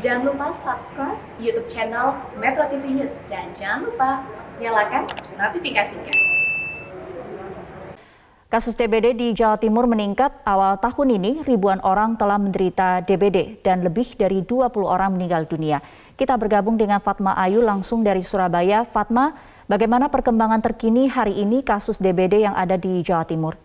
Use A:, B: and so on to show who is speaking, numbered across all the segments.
A: Jangan lupa subscribe YouTube channel Metro TV News dan jangan lupa nyalakan notifikasinya.
B: Kasus DBD di Jawa Timur meningkat. Awal tahun ini ribuan orang telah menderita DBD dan lebih dari 20 orang meninggal dunia. Kita bergabung dengan Fatma Ayu langsung dari Surabaya. Fatma, bagaimana perkembangan terkini hari ini kasus DBD yang ada di Jawa Timur?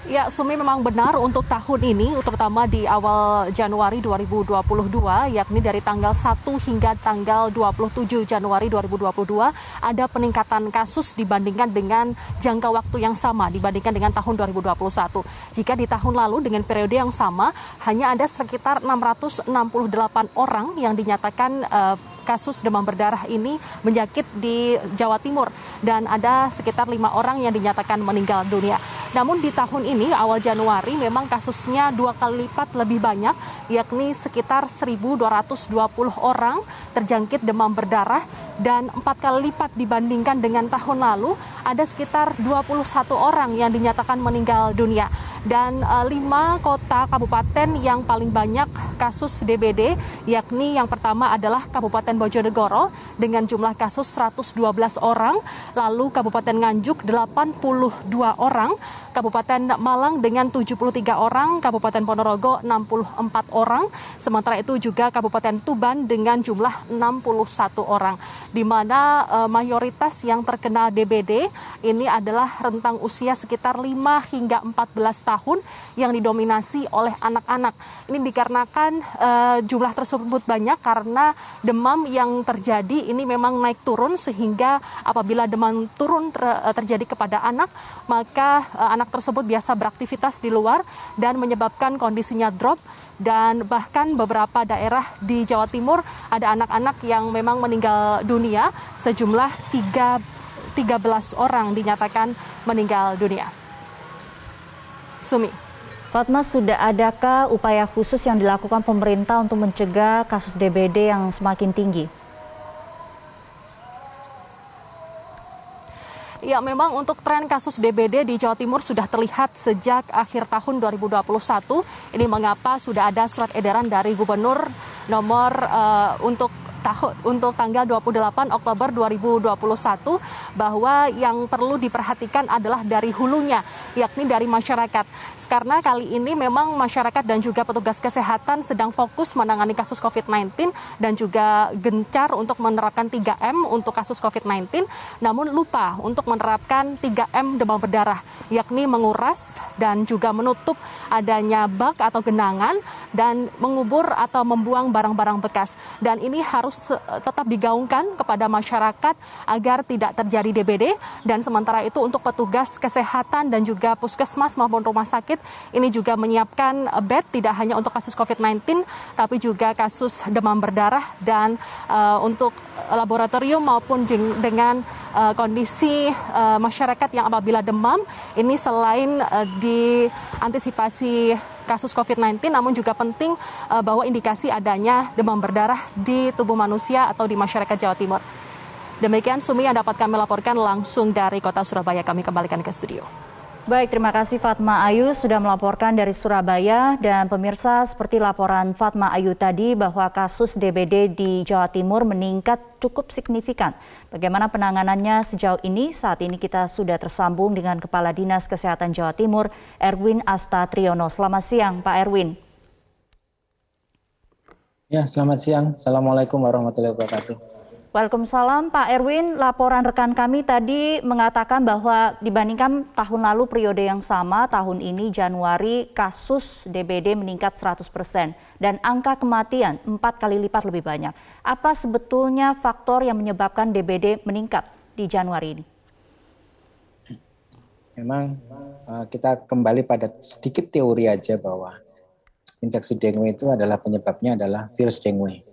C: Ya, Sumi, memang benar untuk tahun ini, terutama di awal Januari 2022, yakni dari tanggal 1 hingga tanggal 27 Januari 2022, ada peningkatan kasus dibandingkan dengan jangka waktu yang sama, dibandingkan dengan tahun 2021. Jika di tahun lalu dengan periode yang sama, hanya ada sekitar 668 orang yang dinyatakan kasus demam berdarah ini menjangkit di Jawa Timur dan ada sekitar 5 orang yang dinyatakan meninggal dunia. Namun di tahun ini awal Januari memang kasusnya 2 kali lipat lebih banyak, yakni sekitar 1.220 orang terjangkit demam berdarah dan 4 kali lipat dibandingkan dengan tahun lalu ada sekitar 21 orang yang dinyatakan meninggal dunia. Dan 5 kota kabupaten yang paling banyak kasus DBD, yakni yang pertama adalah Kabupaten Bojonegoro dengan jumlah kasus 112 orang, lalu Kabupaten Nganjuk 82 orang, Kabupaten Malang dengan 73 orang, Kabupaten Ponorogo 64 orang, sementara itu juga Kabupaten Tuban dengan jumlah 61 orang, di mana mayoritas yang terkena DBD ini adalah rentang usia sekitar 5 hingga 14 tahun yang didominasi oleh anak-anak. Ini dikarenakan jumlah tersebut banyak karena demam yang terjadi ini memang naik turun, sehingga apabila demam turun terjadi kepada anak, maka anak tersebut biasa beraktivitas di luar dan menyebabkan kondisinya drop. Dan bahkan beberapa daerah di Jawa Timur ada anak-anak yang memang meninggal dunia, sejumlah 13 orang dinyatakan meninggal dunia. Sumi.
B: Fatma, sudah adakah upaya khusus yang dilakukan pemerintah untuk mencegah kasus DBD yang semakin tinggi?
C: Ya, memang untuk tren kasus DBD di Jawa Timur sudah terlihat sejak akhir tahun 2021. Ini mengapa sudah ada surat edaran dari Gubernur nomor untuk tanggal 28 Oktober 2021 bahwa yang perlu diperhatikan adalah dari hulunya, yakni dari masyarakat. Karena kali ini memang masyarakat dan juga petugas kesehatan sedang fokus menangani kasus COVID-19 dan juga gencar untuk menerapkan 3M untuk kasus COVID-19, namun lupa untuk menerapkan 3M demam berdarah, yakni menguras dan juga menutup adanya bak atau genangan dan mengubur atau membuang barang-barang bekas. Dan ini harus tetap digaungkan kepada masyarakat agar tidak terjadi DBD. Dan sementara itu untuk petugas kesehatan dan juga puskesmas maupun rumah sakit ini juga menyiapkan bed tidak hanya untuk kasus COVID-19 tapi juga kasus demam berdarah dan untuk laboratorium maupun dengan kondisi masyarakat yang apabila demam ini selain diantisipasi kasus COVID-19 namun juga penting bahwa indikasi adanya demam berdarah di tubuh manusia atau di masyarakat Jawa Timur. Demikian Sumi yang dapat kami laporkan langsung dari kota Surabaya. Kami kembalikan ke studio.
B: Baik, terima kasih Fatma Ayu sudah melaporkan dari Surabaya. Dan pemirsa, seperti laporan Fatma Ayu tadi bahwa kasus DBD di Jawa Timur meningkat cukup signifikan. Bagaimana penanganannya sejauh ini? Saat ini kita sudah tersambung dengan Kepala Dinas Kesehatan Jawa Timur, Erwin Asta Triyono. Selamat siang, Pak Erwin.
D: Ya, selamat siang. Assalamualaikum warahmatullahi wabarakatuh.
B: Waalaikumsalam, Pak Erwin. Laporan rekan kami tadi mengatakan bahwa dibandingkan tahun lalu periode yang sama, tahun ini Januari kasus DBD meningkat 100% dan angka kematian 4 kali lipat lebih banyak. Apa sebetulnya faktor yang menyebabkan DBD meningkat di Januari ini?
D: Memang kita kembali pada sedikit teori aja bahwa infeksi dengue itu adalah penyebabnya adalah virus dengue.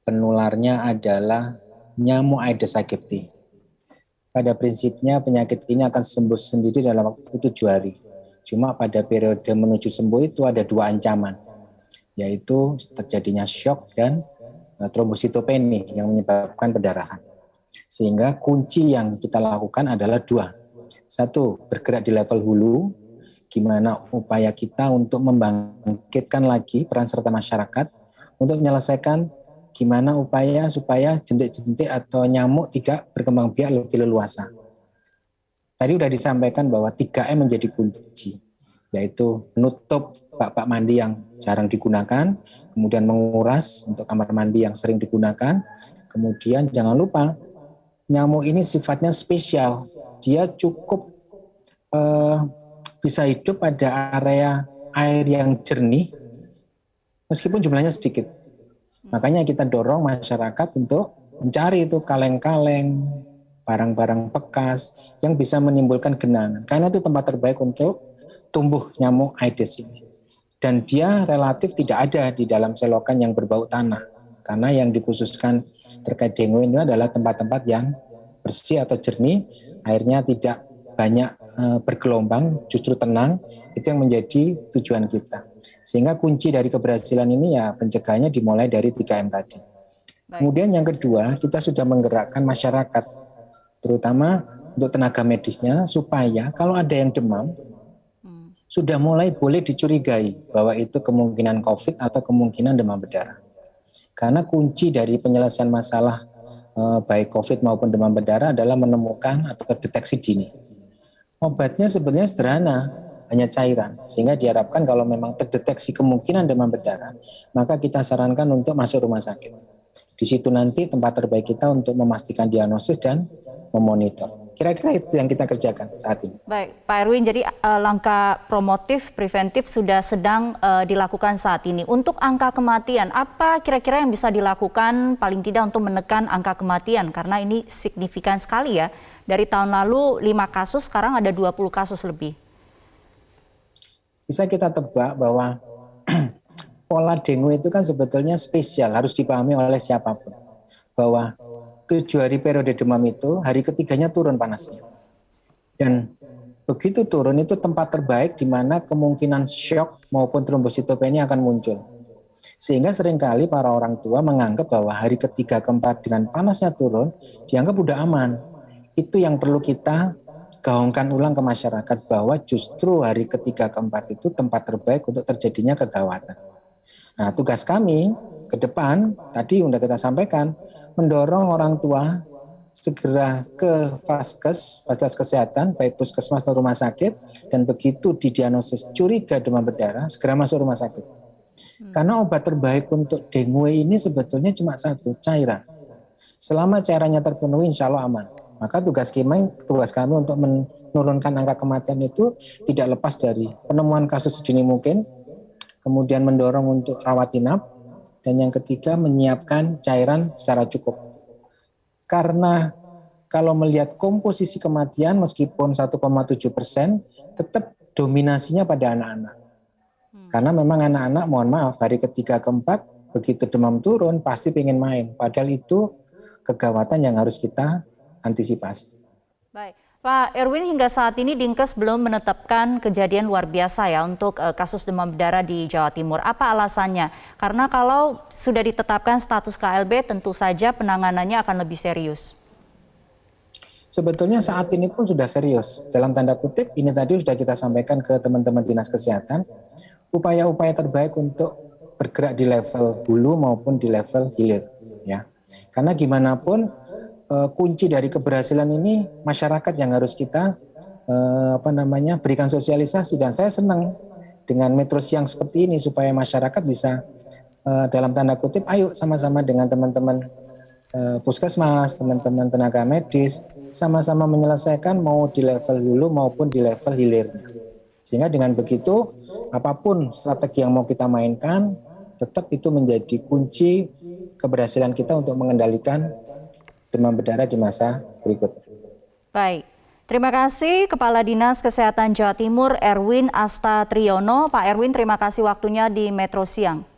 D: Penularnya adalah nyamuk Aedes aegypti. Pada prinsipnya penyakit ini akan sembuh sendiri dalam waktu 7 hari. Cuma pada periode menuju sembuh itu ada 2 ancaman, yaitu terjadinya shock dan trombositopeni yang menyebabkan pendarahan. Sehingga kunci yang kita lakukan adalah 2. 1, bergerak di level hulu, gimana upaya kita untuk membangkitkan lagi peran serta masyarakat untuk menyelesaikan gimana upaya supaya jentik-jentik atau nyamuk tidak berkembang biak lebih leluasa. Tadi sudah disampaikan bahwa 3M menjadi kunci, yaitu menutup bak-bak mandi yang jarang digunakan, kemudian menguras untuk kamar mandi yang sering digunakan, kemudian jangan lupa nyamuk ini sifatnya spesial, dia cukup bisa hidup pada area air yang jernih meskipun jumlahnya sedikit. Makanya kita dorong masyarakat untuk mencari itu kaleng-kaleng, barang-barang bekas yang bisa menimbulkan genangan. Karena itu tempat terbaik untuk tumbuh nyamuk Aedes ini. Dan dia relatif tidak ada di dalam selokan yang berbau tanah. Karena yang dikhususkan terkait dengue ini adalah tempat-tempat yang bersih atau jernih, airnya tidak banyak bergelombang, justru tenang, itu yang menjadi tujuan kita. Sehingga kunci dari keberhasilan ini ya pencegahannya dimulai dari 3M tadi.
B: Baik.
D: Kemudian yang kedua, kita sudah menggerakkan masyarakat, terutama untuk tenaga medisnya, supaya kalau ada yang demam, sudah mulai boleh dicurigai bahwa itu kemungkinan COVID atau kemungkinan demam berdarah. Karena kunci dari penyelesaian masalah baik COVID maupun demam berdarah adalah menemukan atau deteksi dini. Obatnya sebenarnya sederhana, hanya cairan. Sehingga diharapkan kalau memang terdeteksi kemungkinan demam berdarah, maka kita sarankan untuk masuk rumah sakit. Di situ nanti tempat terbaik kita untuk memastikan diagnosis dan memonitor. Kira-kira itu yang kita kerjakan saat ini.
B: Baik, Pak Erwin, jadi langkah promotif, preventif sudah sedang dilakukan saat ini. Untuk angka kematian, apa kira-kira yang bisa dilakukan paling tidak untuk menekan angka kematian? Karena ini signifikan sekali ya. Dari tahun lalu 5 kasus, sekarang ada 20 kasus lebih.
D: Bisa kita tebak bahwa pola dengue itu kan sebetulnya spesial, harus dipahami oleh siapapun. Bahwa 7 hari periode demam itu, hari ketiganya turun panasnya. Dan begitu turun itu tempat terbaik di mana kemungkinan shock maupun trombositopenia akan muncul. Sehingga seringkali para orang tua menganggap bahwa hari ketiga keempat dengan panasnya turun, dianggap udah aman. Itu yang perlu kita gaungkan ulang ke masyarakat bahwa justru hari ketiga keempat itu tempat terbaik untuk terjadinya kegawatan. Nah, tugas kami ke depan tadi sudah kita sampaikan, mendorong orang tua segera ke fasilitas kesehatan, baik puskesmas atau rumah sakit, dan begitu didiagnosis curiga demam berdarah, segera masuk rumah sakit. Karena obat terbaik untuk dengue ini sebetulnya cuma satu, cairan. Selama cairannya terpenuhi, insya Allah aman. Maka tugas kami untuk menurunkan angka kematian itu tidak lepas dari penemuan kasus sedini mungkin, kemudian mendorong untuk rawat inap, dan yang ketiga menyiapkan cairan secara cukup. Karena kalau melihat komposisi kematian meskipun 1,7%, tetap dominasinya pada anak-anak. Karena memang anak-anak, mohon maaf, hari ketiga keempat begitu demam turun pasti pengen main. Padahal itu kegawatan yang harus kita antisipasi.
B: Baik, Pak Erwin, hingga saat ini Dinkes belum menetapkan kejadian luar biasa ya untuk kasus demam berdarah di Jawa Timur. Apa alasannya? Karena kalau sudah ditetapkan status KLB tentu saja penanganannya akan lebih serius.
D: Sebetulnya saat ini pun sudah serius. Dalam tanda kutip, ini tadi sudah kita sampaikan ke teman-teman Dinas Kesehatan, upaya-upaya terbaik untuk bergerak di level hulu maupun di level hilir. Ya. Karena gimana pun, kunci dari keberhasilan ini masyarakat yang harus kita berikan sosialisasi, dan saya senang dengan Metro Siang seperti ini supaya masyarakat bisa dalam tanda kutip ayo sama-sama dengan teman-teman puskesmas, teman-teman tenaga medis sama-sama menyelesaikan mau di level hulu maupun di level hilirnya. Sehingga dengan begitu apapun strategi yang mau kita mainkan tetap itu menjadi kunci keberhasilan kita untuk mengendalikan demam berdarah di masa berikutnya.
B: Baik, terima kasih Kepala Dinas Kesehatan Jawa Timur Erwin Asta Triyono. Pak Erwin, terima kasih waktunya di Metro Siang.